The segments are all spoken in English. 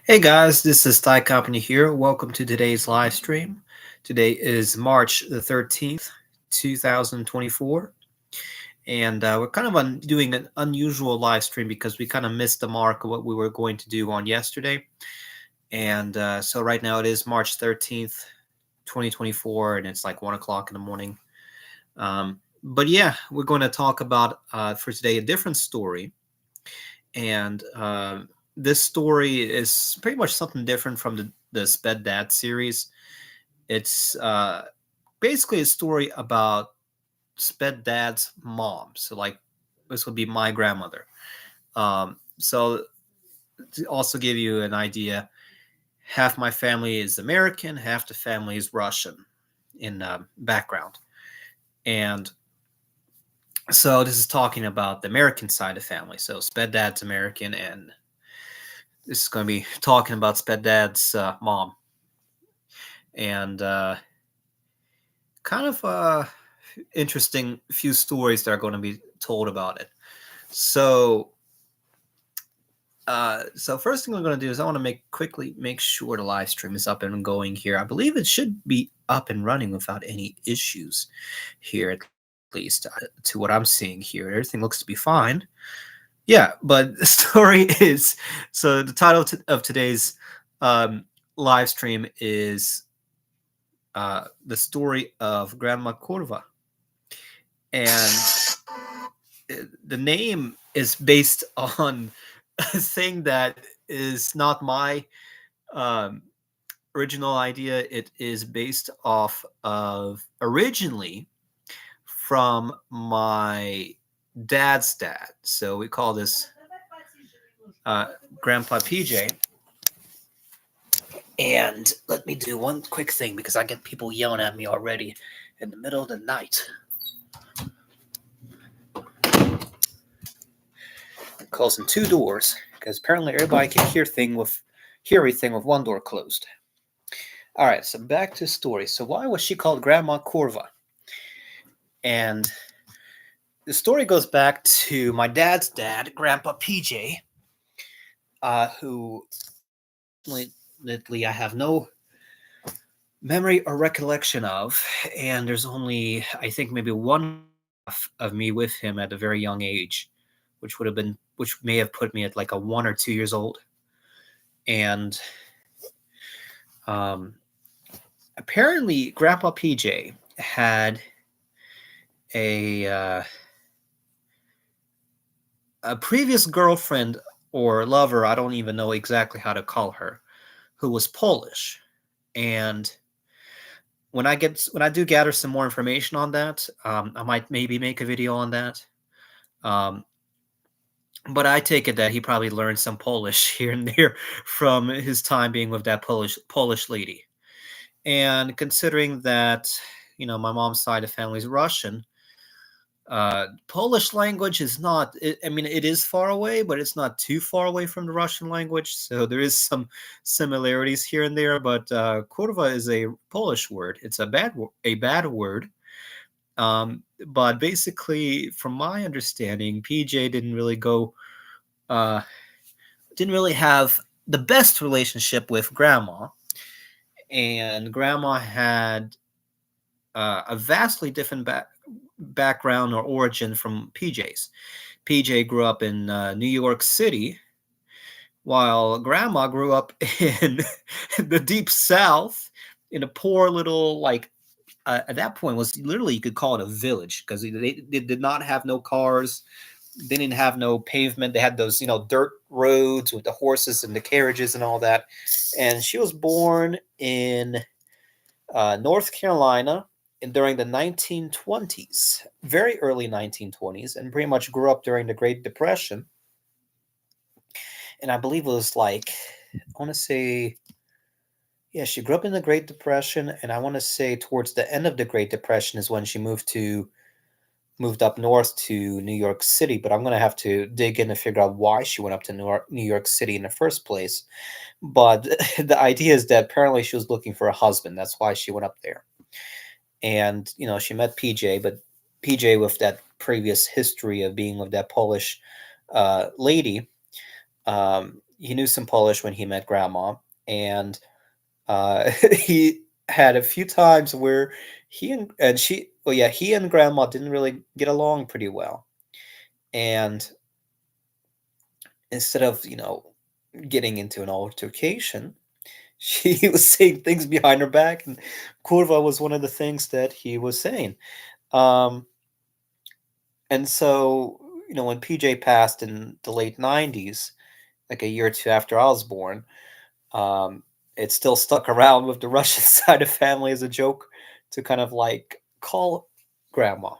Hey guys, this is Thai Company here. Welcome to today's live stream. Today is March the 13th, 2024. And we're kind of doing an unusual live stream because we kind of missed the mark of what we were going to do on yesterday. And so right now it is March 13th, 2024, and it's like 1 o'clock in the morning. But yeah, we're going to talk about for today a different story. And this story is pretty much something different from the Sped Dad series. It's basically a story about Sped Dad's mom. So, like, this would be my grandmother. So, to also give you an idea, half my family is American, half the family is Russian in background. And so, this is talking about the American side of family. So, Sped Dad's American, and this is going to be talking about Sped Dad's mom. And kind of interesting few stories that are going to be told about it. So first thing we're going to do is I want to quickly make sure the live stream is up and going here. I believe it should be up and running without any issues here, at least to what I'm seeing here. Everything looks to be fine. Yeah, but the story is, so the title of today's live stream is the story of Grandma Kurva. And the name is based on a thing that is not my original idea. It is based off of originally from my dad's dad. So we call this Grandpa PJ. And let me do one quick thing because I get people yelling at me already in the middle of the night. Closing two doors because apparently everybody can hear everything with one door closed. All right, so back to the story. So why was she called Grandma Kurva? And the story goes back to my dad's dad, Grandpa PJ, who literally I have no memory or recollection of, and there's only I think maybe one of me with him at a very young age, which may have put me at like a 1 or 2 years old. And apparently Grandpa PJ had a previous girlfriend or lover, I don't even know exactly how to call her, who was Polish. And when I do gather some more information on that, I might maybe make a video on that. But I take it that he probably learned some Polish here and there from his time being with that Polish lady. And considering that, my mom's side of the family is Russian, Polish language is not, it is far away, but it's not too far away from the Russian language. So there is some similarities here and there, but kurwa is a Polish word. It's a bad word. But basically, from my understanding, PJ didn't really have the best relationship with Grandma. And Grandma had a vastly different background or origin from PJ's. PJ grew up in New York City, while Grandma grew up in the deep South in a poor little, at that point was literally, you could call it a village, because they did not have no cars. They didn't have no pavement. They had those, dirt roads with the horses and the carriages and all that. And she was born in North Carolina during the 1920s, very early 1920s, and pretty much grew up during the Great Depression. And I believe it was I want to say, yeah, she grew up in the Great Depression, and I want to say towards the end of the Great Depression is when she moved up north to New York City. But I'm going to have to dig in and figure out why she went up to New York City in the first place. But the idea is that apparently she was looking for a husband. That's why she went up there. And, she met PJ, but PJ, with that previous history of being with that Polish lady. He knew some Polish when he met Grandma, and he had a few times where he and Grandma didn't really get along pretty well, and instead of getting into an altercation, she was saying things behind her back, and Kurva was one of the things that he was saying. Um, and so, when PJ passed in the late 90s, like a year or two after I was born, um, it still stuck around with the Russian side of family as a joke to kind of like call grandma.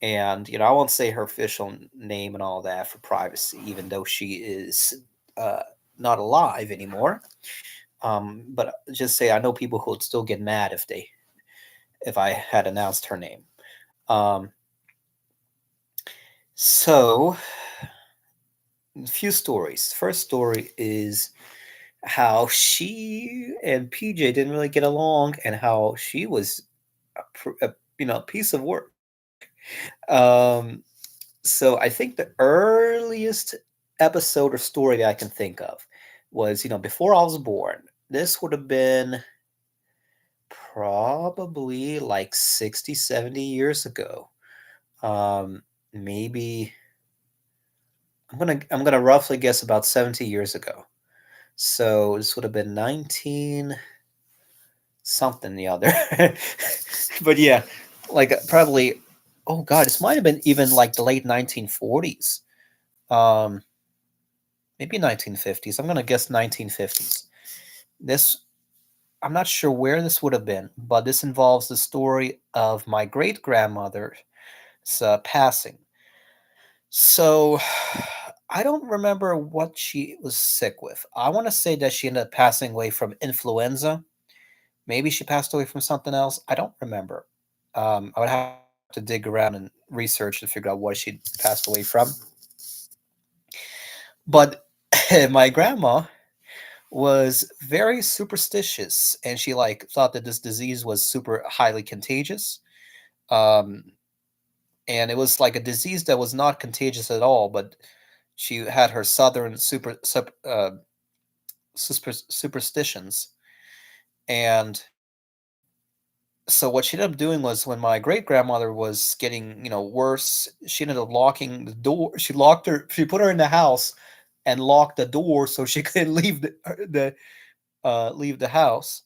And, I won't say her official name and all that for privacy, even though she is uh, not alive anymore. But just say I know people who would still get mad if I had announced her name. Um, so a few stories. First story is how she and PJ didn't really get along, and how she was a piece of work. Um, so I think the earliest episode or story that I can think of was before I was born. This would have been probably like 60, 70 years ago. Maybe I'm gonna roughly guess about 70 years ago. So this would have been 19 something the other. But yeah, like probably, oh god, this might have been even like the late 1940s. Um Maybe 1950s. I'm gonna guess 1950s. This I'm not sure where this would have been, but this involves the story of my great grandmother's passing. So I don't remember what she was sick with. I want to say that she ended up passing away from influenza. Maybe she passed away from something else. I don't remember. I would have to dig around and research to figure out what she passed away from. But my grandma was very superstitious, and she like thought that this disease was super highly contagious. Um, and it was like a disease that was not contagious at all, but she had her southern superstitions. And so what she ended up doing was, when my great grandmother was getting worse, she ended up locking the door. She put her in the house and locked the door so she couldn't leave the house.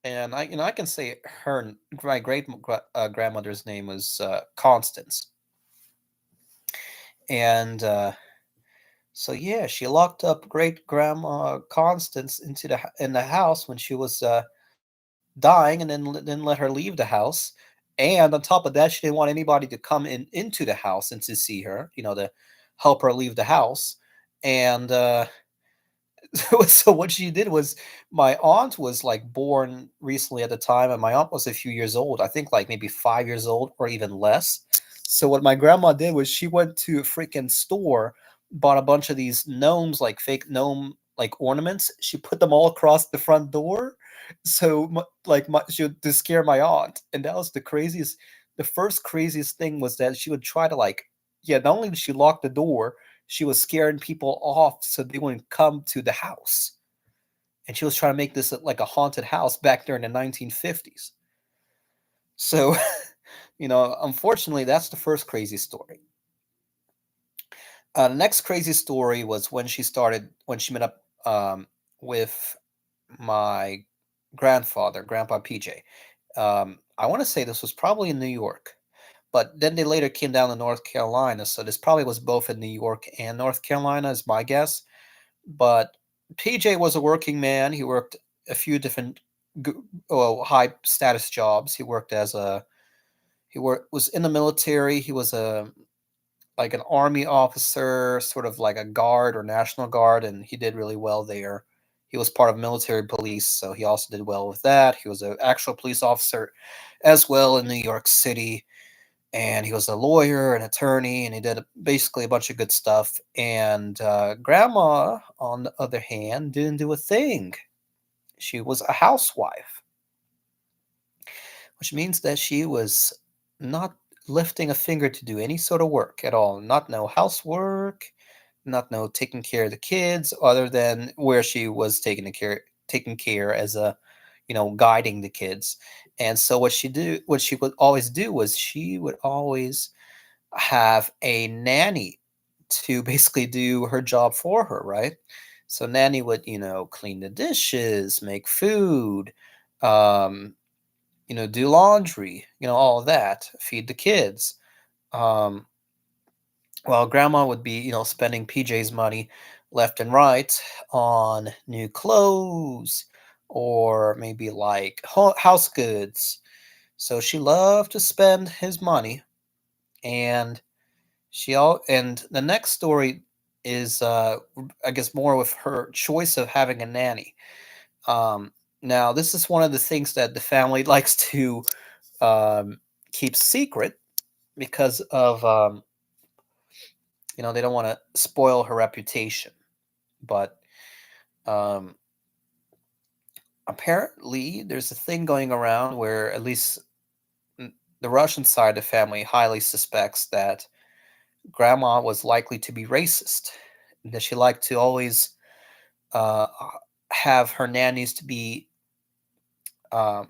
And I can say my grandmother's name was Constance. And so yeah, she locked up great grandma Constance in the house when she was dying, and then didn't let her leave the house. And on top of that, she didn't want anybody to come into the house and to see her, to help her leave the house. And so what she did was, my aunt was like born recently at the time, and my aunt was a few years old. I think like maybe 5 years old or even less. So what my grandma did was, she went to a freaking store, bought a bunch of these gnomes, like fake gnome like ornaments. She put them all across the front door, so she would to scare my aunt. And that was the craziest. The first craziest thing was that she would try to like, yeah, not only did she lock the door, she was scaring people off so they wouldn't come to the house. And she was trying to make this like a haunted house back there in the 1950s. So, unfortunately, that's the first crazy story. The next crazy story was when she met up with my Grandpa PJ. I want to say this was probably in New York, but then they later came down to North Carolina. So this probably was both in New York and North Carolina, is my guess. But PJ was a working man. He worked a few different high status jobs. He was in the military. He was a like an army officer, sort of like a guard or national guard, and he did really well there. He was part of military police, so he also did well with that. He was an actual police officer as well in New York City, and he was a lawyer, an attorney, and he did basically a bunch of good stuff. And Grandma, on the other hand, didn't do a thing. She was a housewife, which means that she was not lifting a finger to do any sort of work at all. Not no housework, not no taking care of the kids, other than where she was taking care as a, guiding the kids. And so what she would always do was she would always have a nanny to basically do her job for her, right? So nanny would, clean the dishes, make food, um, do laundry, all of that, feed the kids. Um, while grandma would be, spending PJ's money left and right on new clothes or maybe like house goods. So she loved to spend his money, and and the next story is I guess more with her choice of having a nanny. Um Now this is one of the things that the family likes to um keep secret because of they don't want to spoil her reputation. But um apparently there's a thing going around where at least mm, the Russian side of the family highly suspects that grandma was likely to be racist, that she liked to always uh, have her nannies to be um,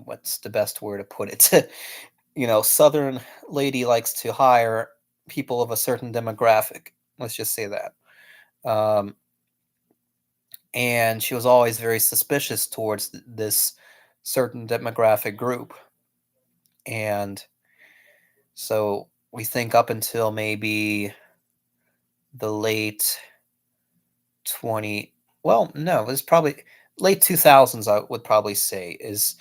what's the best word to put it? Southern lady likes to hire people of a certain demographic. Let's just say that. Um, and she was always very suspicious towards this certain demographic group. And so we think up until maybe the late 20, well, no, it was probably late 2000s, I would probably say, is